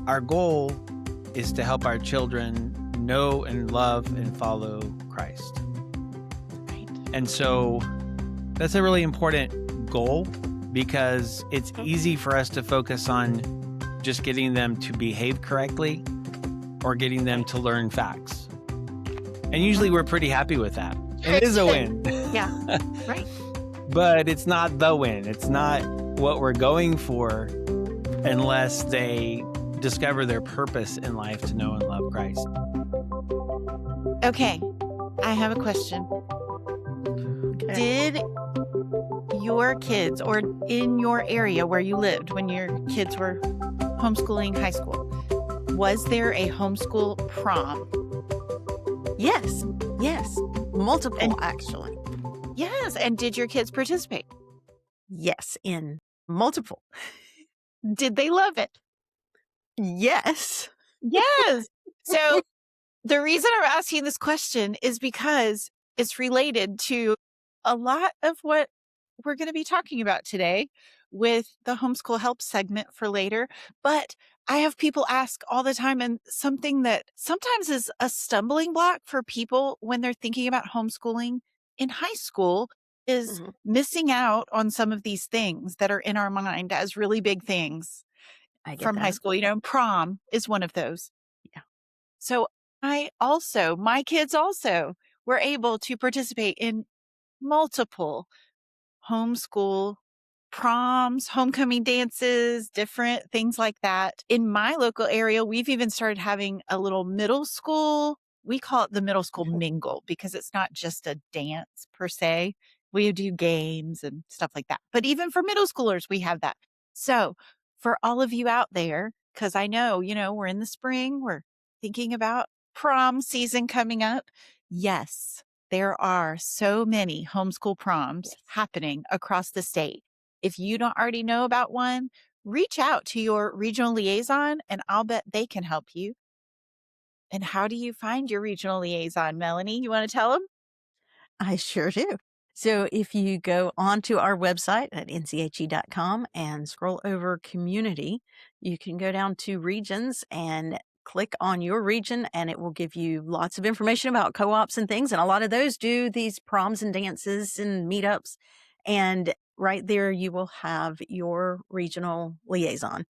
our goal is to help our children know and love and follow Christ. Right. And so that's a really important goal because it's easy for us to focus on just getting them to behave correctly or getting them to learn facts. And usually we're pretty happy with that. It is a win. Yeah, right. But it's not the win. It's not what we're going for unless they discover their purpose in life to know and love Christ. Okay, I have a question. Okay. Did your kids, or in your area where you lived when your kids were homeschooling high school, was there a homeschool prom? Yes. Multiple, actually. Yes. And did your kids participate? Yes, in multiple. Did they love it? Yes. Yes. So the reason I'm asking this question is because it's related to a lot of what we're going to be talking about today with the homeschool help segment for later. But I have people ask all the time, and something that sometimes is a stumbling block for people when they're thinking about homeschooling in high school is missing out on some of these things that are in our mind as really big things from high school. You know, prom is one of those. Yeah. So my kids also were able to participate in multiple homeschool proms, homecoming dances, different things like that. In my local area, we've even started having a little middle school. We call it the middle school mingle because it's not just a dance per se. We do games and stuff like that. But even for middle schoolers, we have that. So for all of you out there, because I know, we're in the spring, we're thinking about prom season coming up. Yes, there are so many homeschool proms happening across the state. If you don't already know about one, reach out to your regional liaison and I'll bet they can help you. And how do you find your regional liaison, Melanie? You want to tell them? I sure do. So if you go onto our website at NCHE.com and scroll over community, you can go down to regions and click on your region and it will give you lots of information about co-ops and things. And a lot of those do these proms and dances and meetups. And right there, you will have your regional liaison.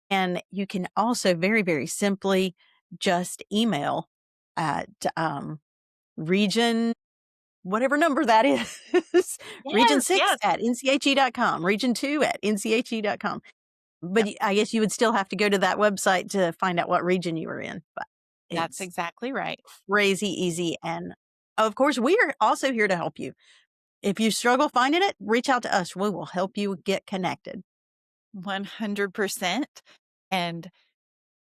And you can also very, very simply just email at region, whatever number that is, region 6 at NCHE.com, region 2 at NCHE.com. But I guess you would still have to go to that website to find out what region you were in. But that's exactly right. Crazy easy. And of course, we are also here to help you. If you struggle finding it, reach out to us. We will help you get connected. 100%. And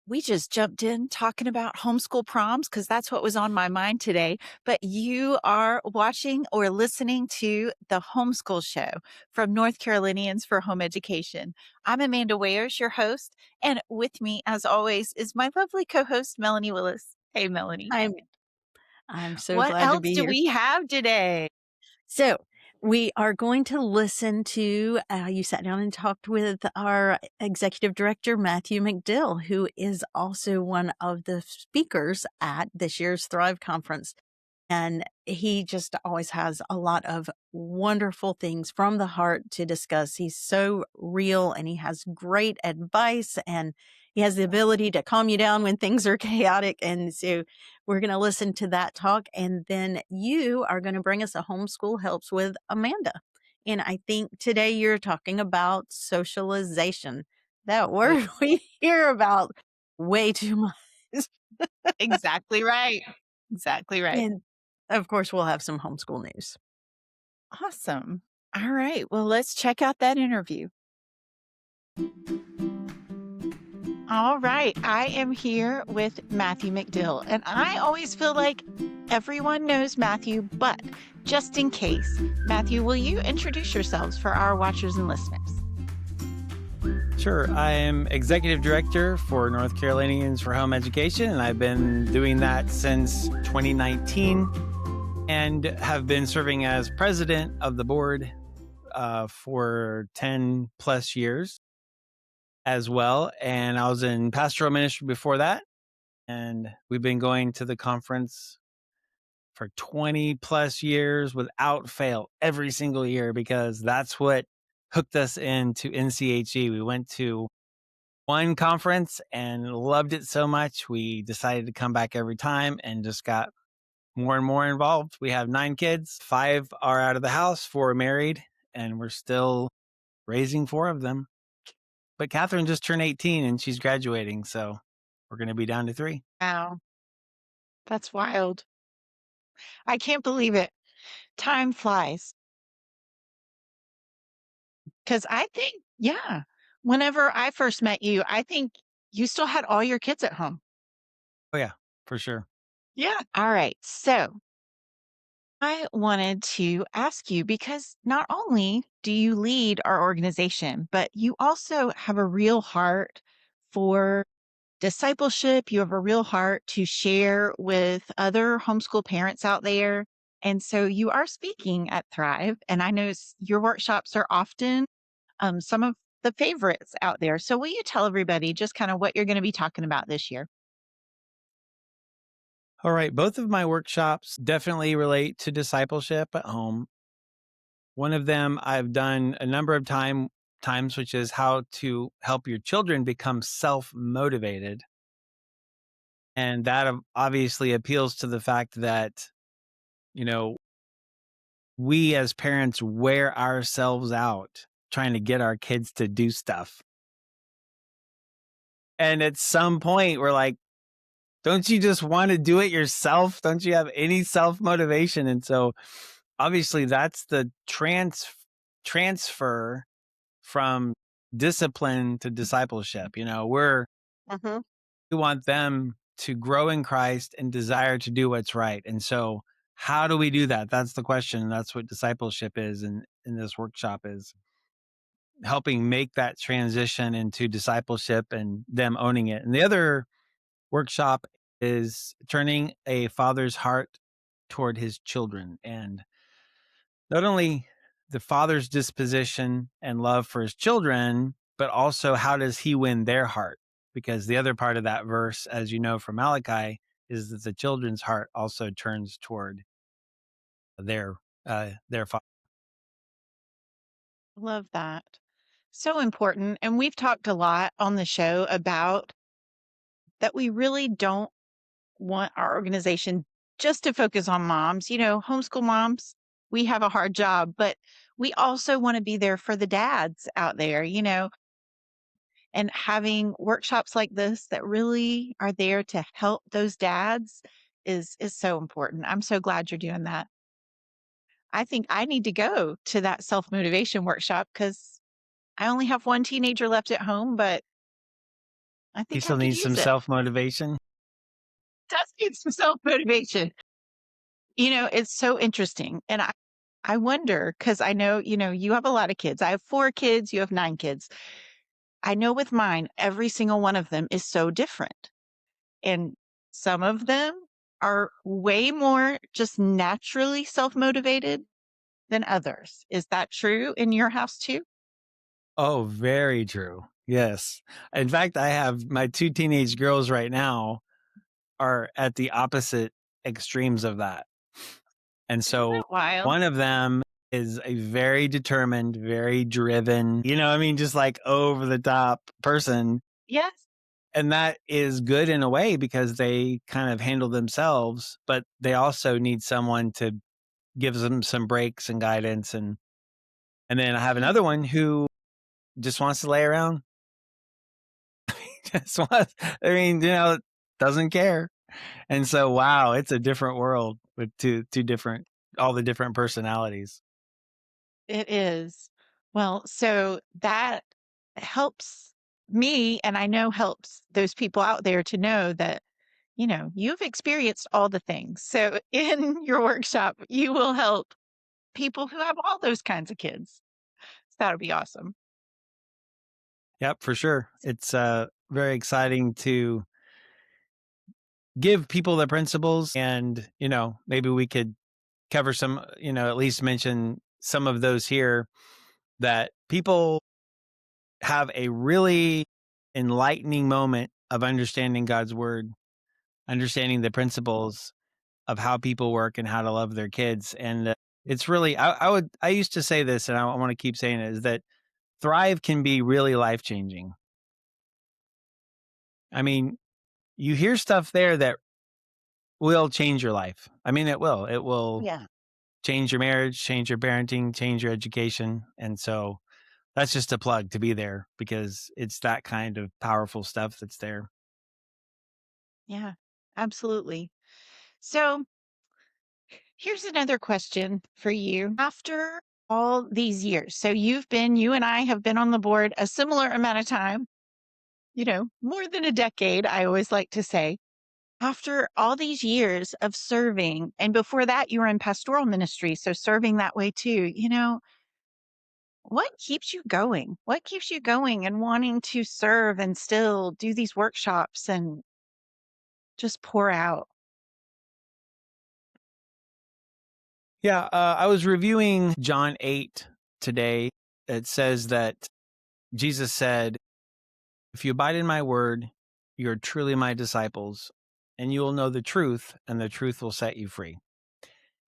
we just jumped in talking about homeschool proms because that's what was on my mind today. But you are watching or listening to the Homeschool Show from North Carolinians for Home Education. I'm Amanda Wayers, your host. And with me, as always, is my lovely co-host, Melanie Willis. Hey, Melanie. I'm so what glad to be here. What else do we have today? So we are going to listen to, you sat down and talked with our executive director, Matthew McDill, who is also one of the speakers at this year's Thrive Conference. And he just always has a lot of wonderful things from the heart to discuss. He's so real and he has great advice and he has the ability to calm you down when things are chaotic. And so we're going to listen to that talk. And then you are going to bring us a Homeschool Helps with Amanda. And I think today you're talking about socialization, that word we hear about way too much. Exactly right. Exactly right. And of course, we'll have some homeschool news. Awesome. All right. Well, let's check out that interview. All right. I am here with Matthew McDill, and I always feel like everyone knows Matthew, but just in case, Matthew, will you introduce yourselves for our watchers and listeners? Sure. I am Executive Director for North Carolinians for Home Education, and I've been doing that since 2019 and have been serving as president of the board for 10 plus years. as well. And I was in pastoral ministry before that. And we've been going to the conference for 20 plus years without fail every single year because that's what hooked us into NCHE. We went to one conference and loved it so much. We decided to come back every time and just got more and more involved. We have 9 kids, 5 are out of the house, 4 are married, and we're still raising 4 of them. But Catherine just turned 18 and she's graduating. So we're going to be down to 3. Wow. That's wild. I can't believe it. Time flies. Because I think, yeah, whenever I first met you, I think you still had all your kids at home. Oh, yeah, for sure. Yeah. All right. So I wanted to ask you because not only do you lead our organization, but you also have a real heart for discipleship. You have a real heart to share with other homeschool parents out there. And so you are speaking at Thrive. And I know your workshops are often some of the favorites out there. So will you tell everybody just kind of what you're going to be talking about this year? All right. Both of my workshops definitely relate to discipleship at home. One of them I've done a number of times, which is how to help your children become self-motivated. And that obviously appeals to the fact that, you know, we as parents wear ourselves out trying to get our kids to do stuff. And at some point, we're like, don't you just want to do it yourself? Don't you have any self-motivation? And so obviously that's the transfer from discipline to discipleship. You know, we want them to grow in Christ and desire to do what's right. And so how do we do that? That's the question. And that's what discipleship is in this workshop, is helping make that transition into discipleship and them owning it. And the other workshop is turning a father's heart toward his children, and not only the father's disposition and love for his children, but also how does he win their heart? Because the other part of that verse, as you know from Malachi, is that the children's heart also turns toward their father. Love that. So important. And we've talked a lot on the show about that we really don't want our organization just to focus on moms. You know, homeschool moms, we have a hard job, but we also want to be there for the dads out there, you know, and having workshops like this that really are there to help those dads is so important. I'm so glad you're doing that. I think I need to go to that self-motivation workshop because I only have one teenager left at home, but I He think I still could needs some use it. self-motivation. Does need some self-motivation. You know, it's so interesting. And I wonder, because I know, you know, you have a lot of kids. I have 4 kids, you have 9 kids. I know with mine, every single one of them is so different. And some of them are way more just naturally self-motivated than others. Is that true in your house too? Oh, very true. Yes. In fact, I have my 2 teenage girls right now are at the opposite extremes of that. And Isn't so that wild? one of them is a very determined, very driven, I mean, just like over the top person. Yes. And that is good in a way because they kind of handle themselves, but they also need someone to give them some breaks and guidance. And then I have Yeah. another one who just wants to lay around. Just wants, doesn't care. And so, wow, it's a different world with all the different personalities. It is. Well, so that helps me, and I know helps those people out there to know that, you know, you've experienced all the things. So in your workshop, you will help people who have all those kinds of kids. So that'll be awesome. Yep, for sure. It's very exciting to give people the principles, and maybe we could cover some, at least mention some of those here, that people have a really enlightening moment of understanding God's word, understanding the principles of how people work and how to love their kids. And it's really, I used to say this, and I want to keep saying it, is that Thrive can be really life changing. I mean, you hear stuff there that will change your life. I mean, it will. It will Yeah. change your marriage, change your parenting, change your education. And so that's just a plug to be there because it's that kind of powerful stuff that's there. Yeah, absolutely. So here's another question for you. After all these years, so you and I have been on the board a similar amount of time, more than a decade, I always like to say. After all these years of serving, and before that, you were in pastoral ministry, so serving that way too, what keeps you going? What keeps you going and wanting to serve and still do these workshops and just pour out? Yeah, I was reviewing John 8 today. It says that Jesus said, "If you abide in my word, you are truly my disciples, and you will know the truth, and the truth will set you free."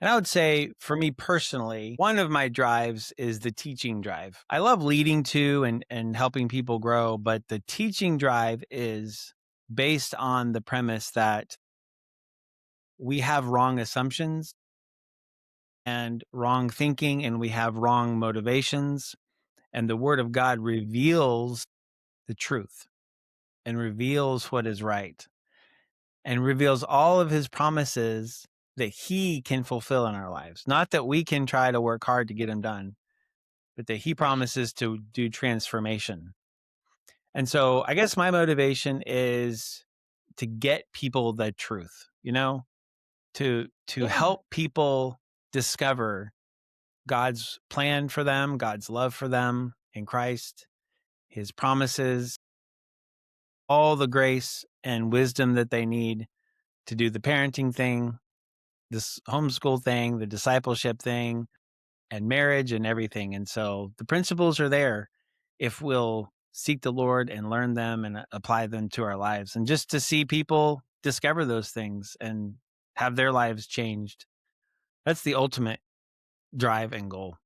And I would say, for me personally, one of my drives is the teaching drive. I love leading to and helping people grow, but the teaching drive is based on the premise that we have wrong assumptions and wrong thinking, and we have wrong motivations. And the word of God reveals the truth and reveals what is right and reveals all of his promises that he can fulfill in our lives. Not that we can try to work hard to get them done, but that he promises to do transformation. And so I guess my motivation is to get people the truth, to Yeah. help people discover God's plan for them, God's love for them in Christ, his promises, all the grace and wisdom that they need to do the parenting thing, this homeschool thing, the discipleship thing, and marriage and everything. And so the principles are there if we'll seek the Lord and learn them and apply them to our lives. And just to see people discover those things and have their lives changed. That's the ultimate drive and goal.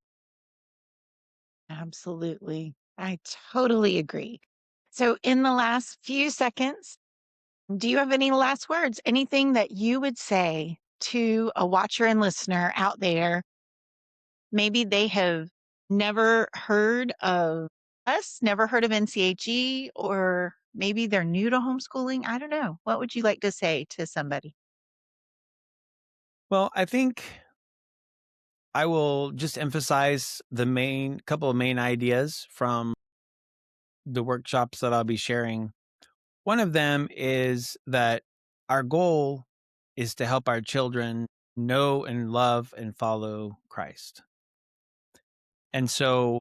Absolutely. I totally agree. So, in the last few seconds, do you have any last words? Anything that you would say to a watcher and listener out there? Maybe they have never heard of us, never heard of NCHE, or maybe they're new to homeschooling. I don't know. What would you like to say to somebody? Well, I think I will just emphasize the couple of main ideas from the workshops that I'll be sharing. One of them is that our goal is to help our children know and love and follow Christ. And so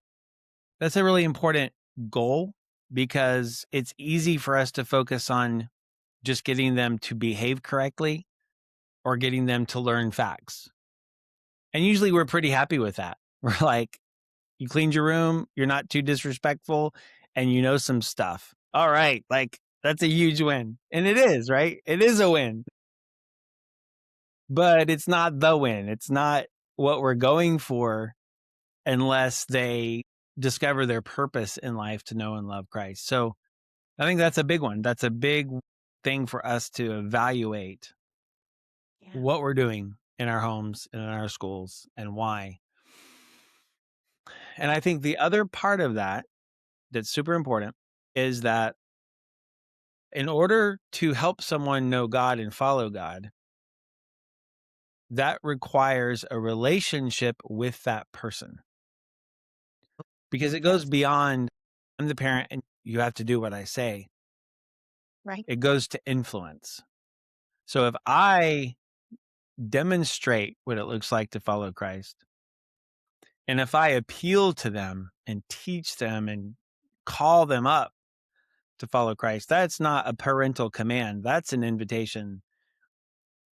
that's a really important goal because it's easy for us to focus on just getting them to behave correctly or getting them to learn facts. And usually we're pretty happy with that. We're like, you cleaned your room, you're not too disrespectful, and you know some stuff. All right, like that's a huge win. And it is, right? It is a win. But it's not the win. It's not what we're going for unless they discover their purpose in life to know and love Christ. So I think that's a big one. That's a big thing for us to evaluate Yeah. what we're doing in our homes and in our schools and why. And I think the other part of that that's super important is that in order to help someone know God and follow God, that requires a relationship with that person because it goes Yes. beyond, I'm the parent and you have to do what I say. Right. It goes to influence. So if I demonstrate what it looks like to follow Christ, and if I appeal to them and teach them and call them up to follow Christ, that's not a parental command. That's an invitation.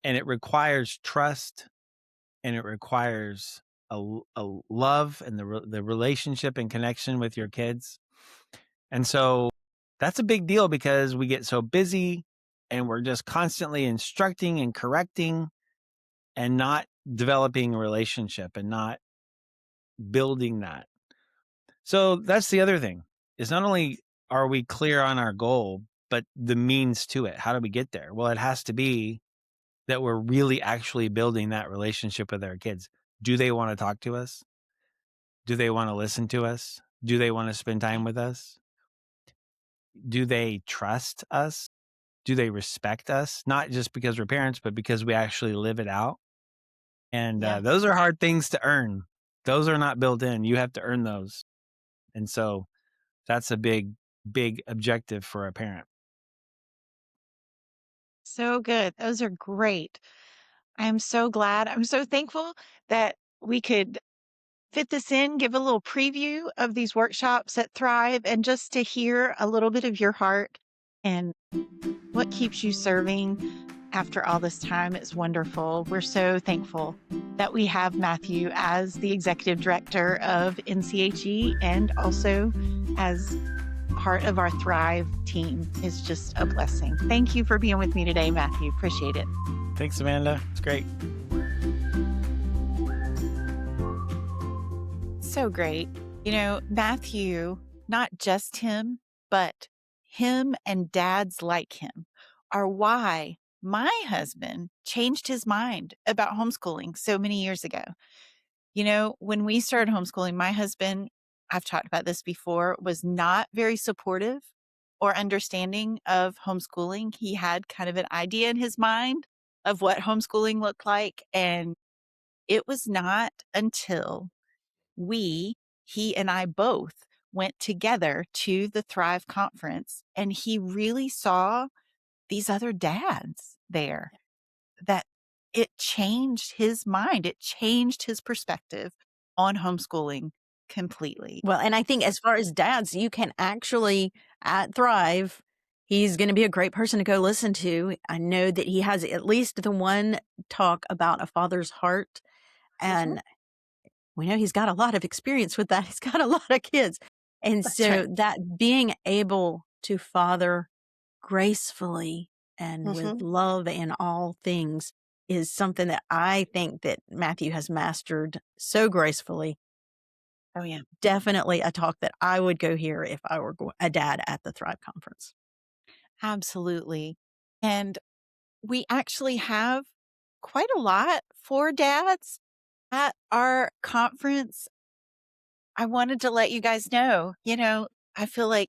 And it requires trust and it requires a love and the relationship and connection with your kids. And so That's a big deal because we get so busy and we're just constantly instructing and correcting and not developing a relationship and not building that. So that's the other thing, is not only are we clear on our goal, but the means to it. How do we get there? Well, it has to be that we're really actually building that relationship with our kids. Do they want to talk to us? Do they want to listen to us? Do they want to spend time with us? Do they trust us? Do they respect us? Not just because we're parents, but because we actually live it out. And Yeah. those are hard things to earn. Those are not built in. You have to earn those. And so that's a big, big objective for a parent. So good. Those are great. I'm so glad. I'm so thankful that we could fit this in, give a little preview of these workshops at Thrive, and just to hear a little bit of your heart and what keeps you serving after all this time. It's wonderful. We're so thankful that we have Matthew as the executive director of NCHE and also as part of our Thrive team. Is just a blessing. Thank you for being with me today, Matthew. Appreciate it. Thanks, Amanda. It's great. So great. You know, Matthew, not just him, but him and dads like him are why my husband changed his mind about homeschooling so many years ago. You know, when we started homeschooling, my husband, I've talked about this before, was not very supportive or understanding of homeschooling. He had kind of an idea in his mind of what homeschooling looked like. And it was not until he and I both went together to the Thrive conference, and he really saw these other dads there that it changed his mind. It changed his perspective on homeschooling completely. Well, and I think as far as dads, you can actually at Thrive, he's going to be a great person to go listen to. I know that he has at least the one talk about a father's heart. And we know he's got a lot of experience with that. He's got a lot of kids. And That's so right. that being able to father gracefully and with love in all things is something that I think that Matthew has mastered so gracefully. Oh, yeah. Definitely a talk that I would go hear if I were a dad at the Thrive conference. Absolutely. And we actually have quite a lot for dads at our conference. I wanted to let you guys know, you know, I feel like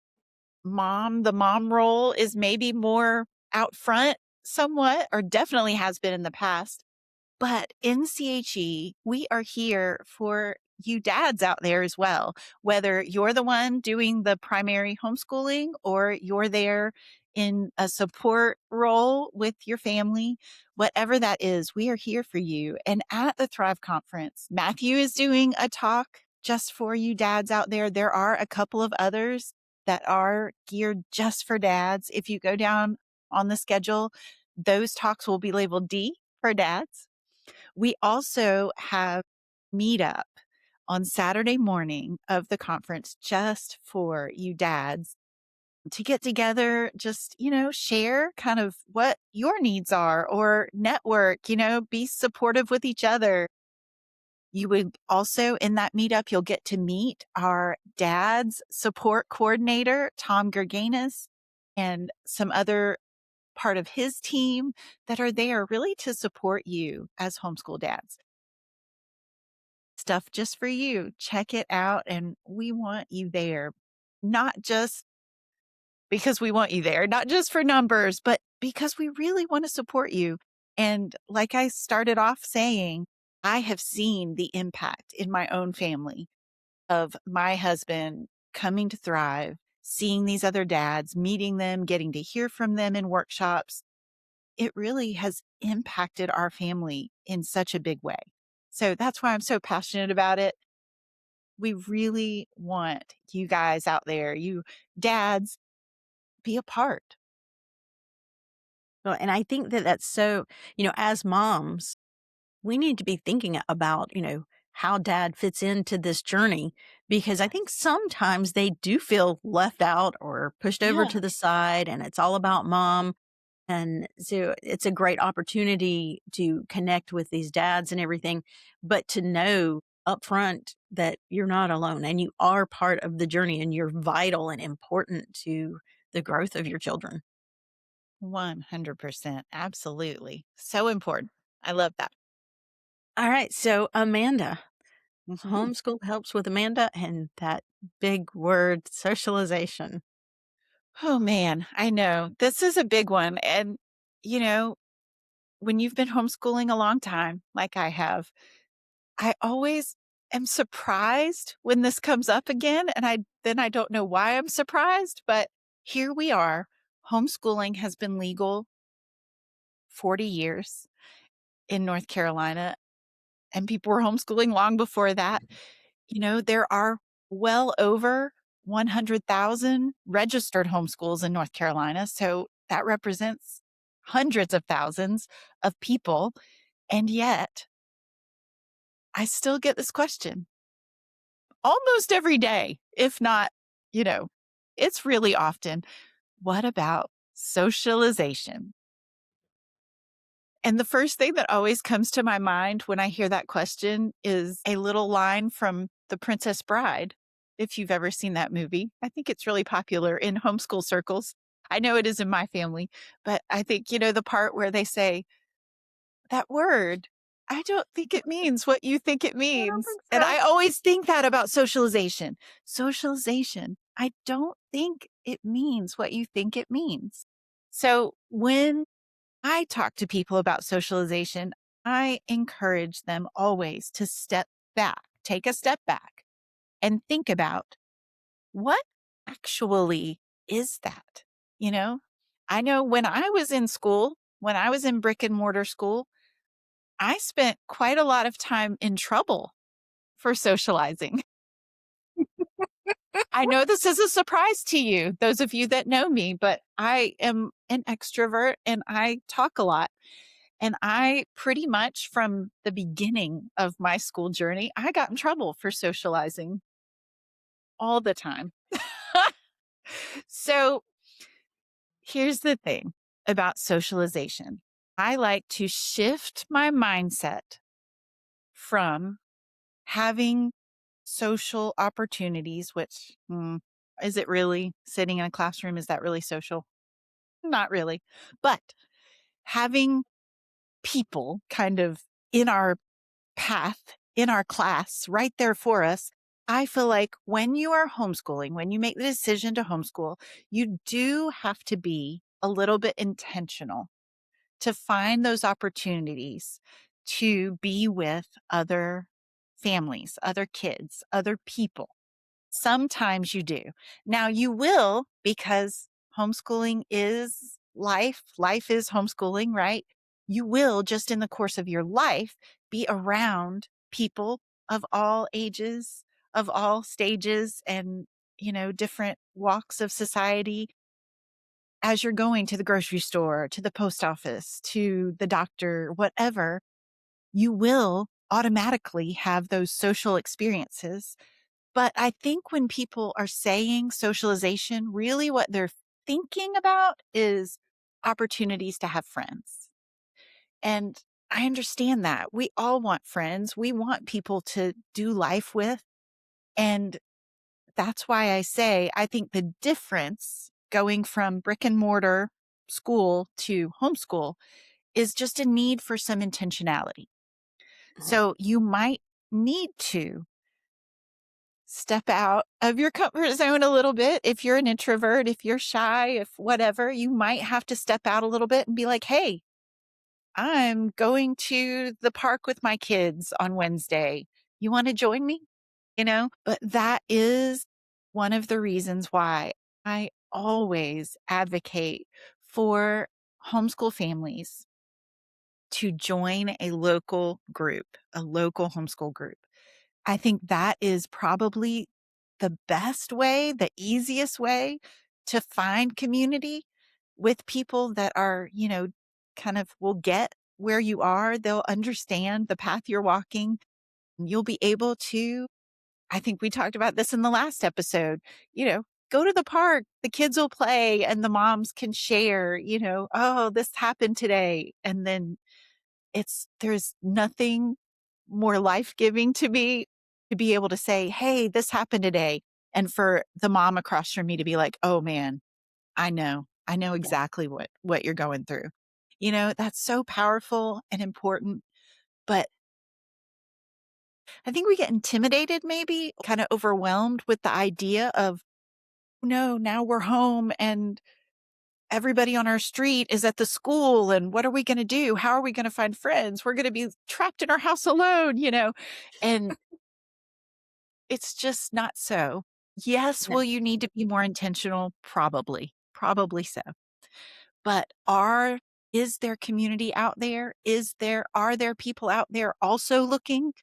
the mom role is maybe more out front somewhat, or definitely has been in the past. But NCHE, we are here for you dads out there as well, whether you're the one doing the primary homeschooling or you're there in a support role with your family, whatever that is, we are here for you. And at the Thrive Conference, Matthew is doing a talk just for you dads out there. There are a couple of others that are geared just for dads. If you go down on the schedule, those talks will be labeled D for dads. We also have meetup on Saturday morning of the conference just for you dads to get together, just, you know, share kind of what your needs are or network, you know, be supportive with each other. You would also, in that meetup, you'll get to meet our dad's support coordinator, Tom Gerganis, and some other part of his team that are there really to support you as homeschool dads. Stuff just for you. Check it out. And we want you there, not just because we want you there, not just for numbers, but because we really want to support you. And like I started off saying, I have seen the impact in my own family of my husband coming to Thrive, seeing these other dads, meeting them, getting to hear from them in workshops. It really has impacted our family in such a big way. So that's why I'm so passionate about it. We really want you guys out there, you dads, be a part. Well, and I think that that's so, as moms, we need to be thinking about, how dad fits into this journey, because I think sometimes they do feel left out or pushed over Yeah. to the side and it's all about mom. And so it's a great opportunity to connect with these dads and everything, but to know upfront that you're not alone and you are part of the journey and you're vital and important to the growth of your children. 100%. Absolutely. So important. I love that. All right. So, Amanda, Mhm. homeschool helps with Amanda and that big word, socialization. Oh, man. I know. This is a big one. And, you know, when you've been homeschooling a long time, like I have, I always am surprised when this comes up again. And I don't know why I'm surprised, but here we are. Homeschooling has been legal 40 years in North Carolina, and people were homeschooling long before that. There are well over 100,000 registered homeschools in North Carolina. So that represents hundreds of thousands of people. And yet I still get this question almost every day, if not, you know, it's really often. What about socialization? And the first thing that always comes to my mind when I hear that question is a little line from The Princess Bride. If you've ever seen that movie, I think it's really popular in homeschool circles. I know it is in my family, but I think, the part where they say, that word, I don't think it means what you think it I don't means. think And so. I always think that about socialization. Socialization, I don't think it means what you think it means. So when I talk to people about socialization, I encourage them always to step back, take a step back, and think about what actually is that? You know, I know when I was in school, when I was in brick and mortar school, I spent quite a lot of time in trouble for socializing. I know this is a surprise to you, those of you that know me, but I am an extrovert and I talk a lot. And I pretty much from the beginning of my school journey, I got in trouble for socializing all the time. So here's the thing about socialization. I like to shift my mindset from having social opportunities, which is it really sitting in a classroom? Is that really social? Not really. But having people kind of in our path in our class right there for us. I feel like when you are homeschooling, when you make the decision to homeschool, you do have to be a little bit intentional to find those opportunities to be with other families, other kids, other people. Sometimes you do. Now you will because homeschooling is life. Life is homeschooling, right? You will just in the course of your life be around people of all ages, of all stages and, different walks of society as you're going to the grocery store, to the post office, to the doctor, whatever, you will automatically have those social experiences. But I think when people are saying socialization, really what they're thinking about is opportunities to have friends. And I understand that. We all want friends. We want people to do life with. And that's why I say I think the difference going from brick and mortar school to homeschool is just a need for some intentionality. So you might need to step out of your comfort zone a little bit. If you're an introvert, if you're shy, if whatever, you might have to step out a little bit and be like, hey, I'm going to the park with my kids on Wednesday. You want to join me? But that is one of the reasons why I always advocate for homeschool families to join a local group, a local homeschool group. I think that is probably the best way, the easiest way to find community with people that are, kind of will get where you are. They'll understand the path you're walking. You'll be able to, I think we talked about this in the last episode, go to the park, the kids will play and the moms can share, oh, this happened today. And then there's nothing more life-giving to me to be able to say, hey, this happened today. And for the mom across from me to be like, oh man, I know Yeah. exactly what you're going through. That's so powerful and important. But I think we get intimidated, maybe kind of overwhelmed with the idea of, no, now we're home and everybody on our street is at the school. And what are we going to do? How are we going to find friends? We're going to be trapped in our house alone, and it's just not so. Yes, No. will you need to be more intentional? Probably so. But is there community out there? Are there people out there also looking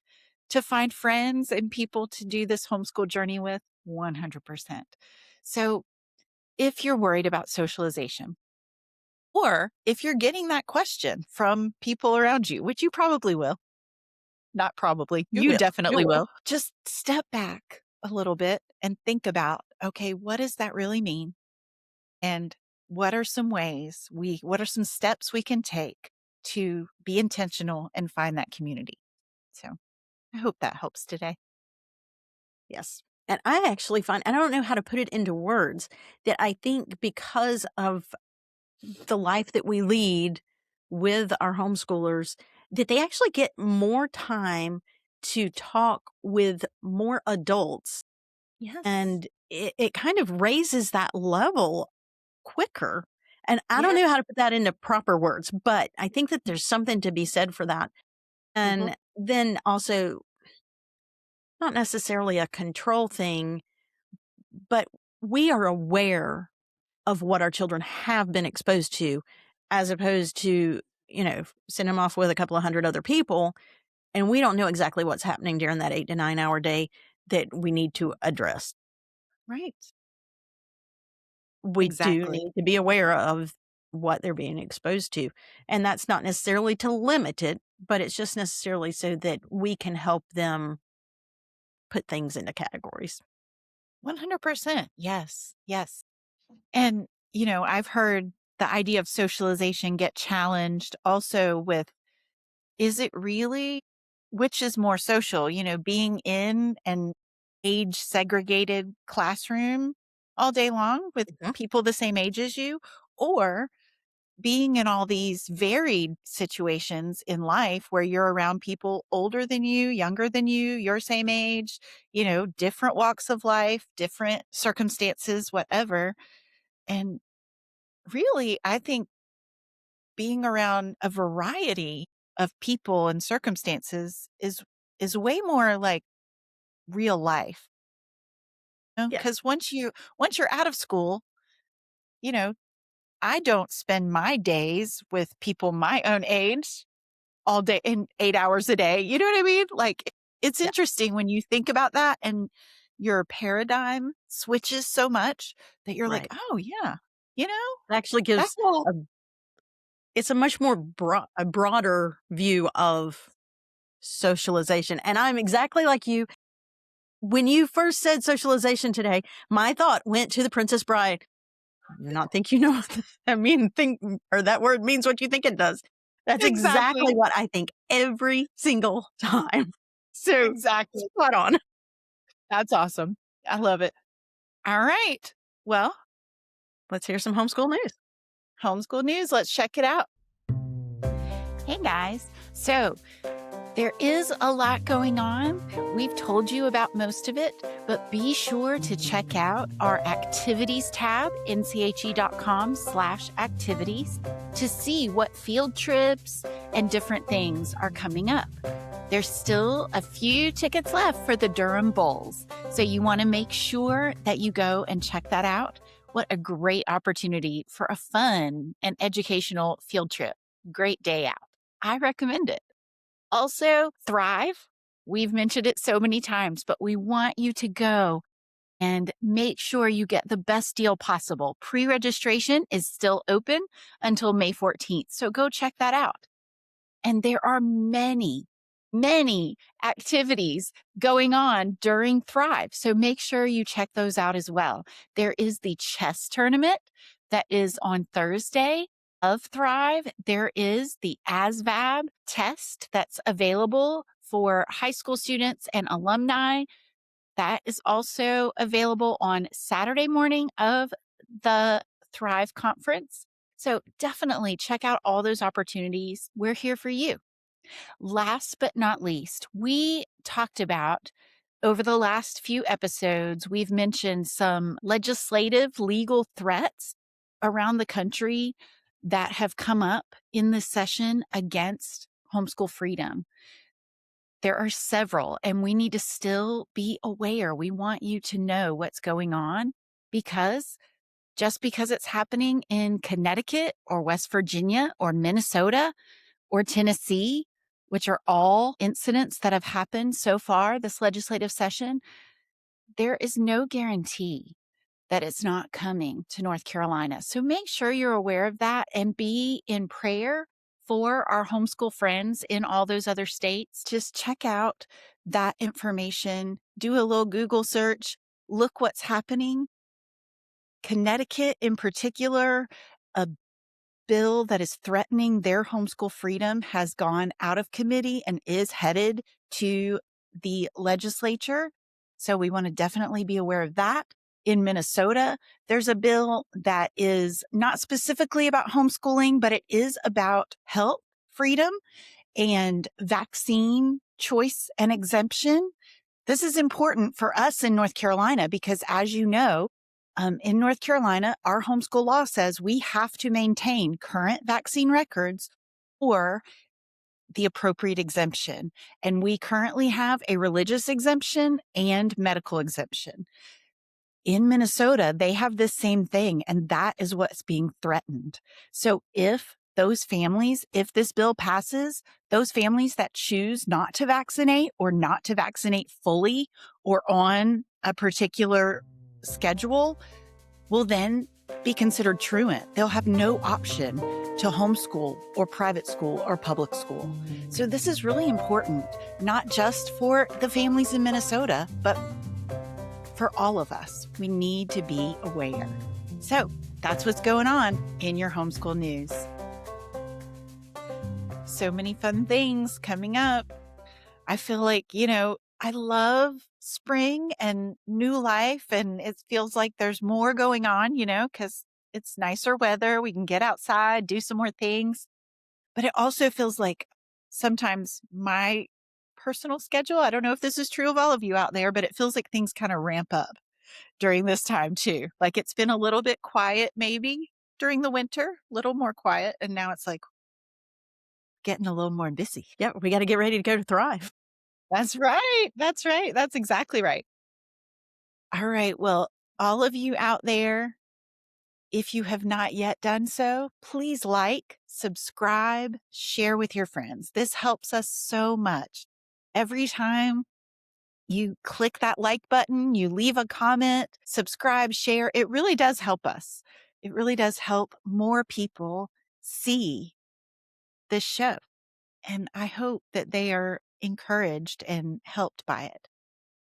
to find friends and people to do this homeschool journey with? 100%. So if you're worried about socialization, or if you're getting that question from people around you, which you probably will, not probably, You you will. You definitely will. will, just step back a little bit and think about, okay, what does that really mean? And what are some steps we can take to be intentional and find that community? So I hope that helps today. Yes. And I actually find, and I don't know how to put it into words, that I think because of the life that we lead with our homeschoolers, that they actually get more time to talk with more adults. Yes. And it kind of raises that level quicker. And I don't Yeah. know how to put that into proper words, but I think that there's something to be said for that. And then also, not necessarily a control thing, but we are aware of what our children have been exposed to, as opposed to, send them off with a couple of hundred other people. And we don't know exactly what's happening during that 8 to 9 hour day that we need to address. Right. We do Exactly. need to be aware of what they're being exposed to. And that's not necessarily to limit it, but it's just necessarily so that we can help them put things into categories. 100%. Yes. Yes. And, I've heard the idea of socialization get challenged also with, is it really, which is more social, being in an age segregated classroom all day long with Mhm. people the same age as you, or being in all these varied situations in life where you're around people older than you, younger than you, your same age, different walks of life, different circumstances, whatever. And really, I think being around a variety of people and circumstances is way more like real life. Yes. Because once you're out of school, you know, I don't spend my days with people my own age all day in 8 hours a day. You know what I mean? Like it's Yeah. interesting when you think about that and your paradigm switches so much that you're like, Right. oh yeah, you know, It actually that's gives all. a it's a much more a broader view of socialization. And I'm exactly like you. When you first said socialization today, my thought went to the Princess Bride. Do not think you know what that think or that word means what you think it does. That's exactly Exactly. what I think every single time. So Exactly. spot on. That's awesome. I love it. All right. Well, Let's hear some homeschool news. homeschool news. Let's check it out. Hey guys. So there is a lot going on. We've told you about most of it, but be sure to check out our activities tab, nche.com/activities, to see what field trips and different things are coming up. There's still a few tickets left for the Durham Bowls, so you want to make sure that you go and check that out. What a great opportunity for a fun and educational field trip. Great day out. I recommend it. Also, Thrive. We've mentioned it so many times, but we want you to go and make sure you get the best deal possible. Pre-registration is still open until May 14th, so go check that out. And there are many, many activities going on during Thrive. So make sure you check those out as well. There is the chess tournament that is on Thursday of Thrive. There is the ASVAB test that's available for high school students and alumni. That is also available on Saturday morning of the Thrive conference. So definitely check out all those opportunities. We're here for you. Last but not least, we talked about over the last few episodes, we've mentioned some legislative legal threats around the country that have come up in this session against homeschool freedom. There are several, and we need to still be aware. We want you to know what's going on, because just because it's happening in Connecticut or West Virginia or Minnesota or Tennessee, which are all incidents that have happened so far this legislative session, there is no guarantee that it's not coming to North Carolina. So make sure you're aware of that and be in prayer for our homeschool friends in all those other states. Just check out that information, do a little Google search, look what's happening. Connecticut in particular, a bill that is threatening their homeschool freedom has gone out of committee and is headed to the legislature. So we want to definitely be aware of that. In Minnesota, there's a bill that is not specifically about homeschooling, but it is about health freedom and vaccine choice and exemption. This is important for us in North Carolina because, as you know, in North Carolina, our homeschool law says we have to maintain current vaccine records or the appropriate exemption. And we currently have a religious exemption and medical exemption. In Minnesota, they have this same thing, and that is what's being threatened. So if those families, if this bill passes, those families that choose not to vaccinate or not to vaccinate fully or on a particular schedule will then be considered truant. They'll have no option to homeschool or private school or public school. So this is really important, not just for the families in Minnesota, but for all of us. We need to be aware. So that's what's going on in your homeschool news. So many fun things coming up. I feel like, I love spring and new life, and it feels like there's more going on, because it's nicer weather. We can get outside, do some more things. But it also feels like sometimes my personal schedule, I don't know if this is true of all of you out there, but it feels like things kind of ramp up during this time too. Like it's been a little bit quiet maybe during the winter, a little more quiet. And now it's like getting a little more busy. Yeah, we got to get ready to go to Thrive. That's right. That's right. That's exactly right. All right. Well, all of you out there, if you have not yet done so, please like, subscribe, share with your friends. This helps us so much. Every time you click that like button, you leave a comment, subscribe, share, it really does help us. It really does help more people see this show. And I hope that they are encouraged and helped by it.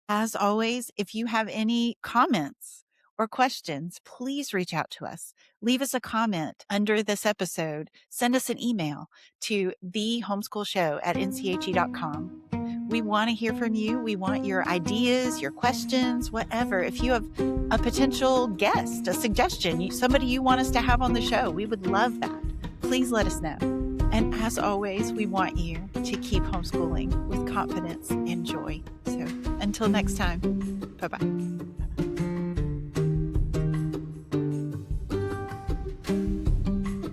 As always, if you have any comments or questions, please reach out to us. Leave us a comment under this episode. Send us an email to thehomeschoolshow@nche.com. We want to hear from you. We want your ideas, your questions, whatever. If you have a potential guest, a suggestion, somebody you want us to have on the show, we would love that. Please let us know. And as always, we want you to keep homeschooling with confidence and joy. So until next time, bye-bye.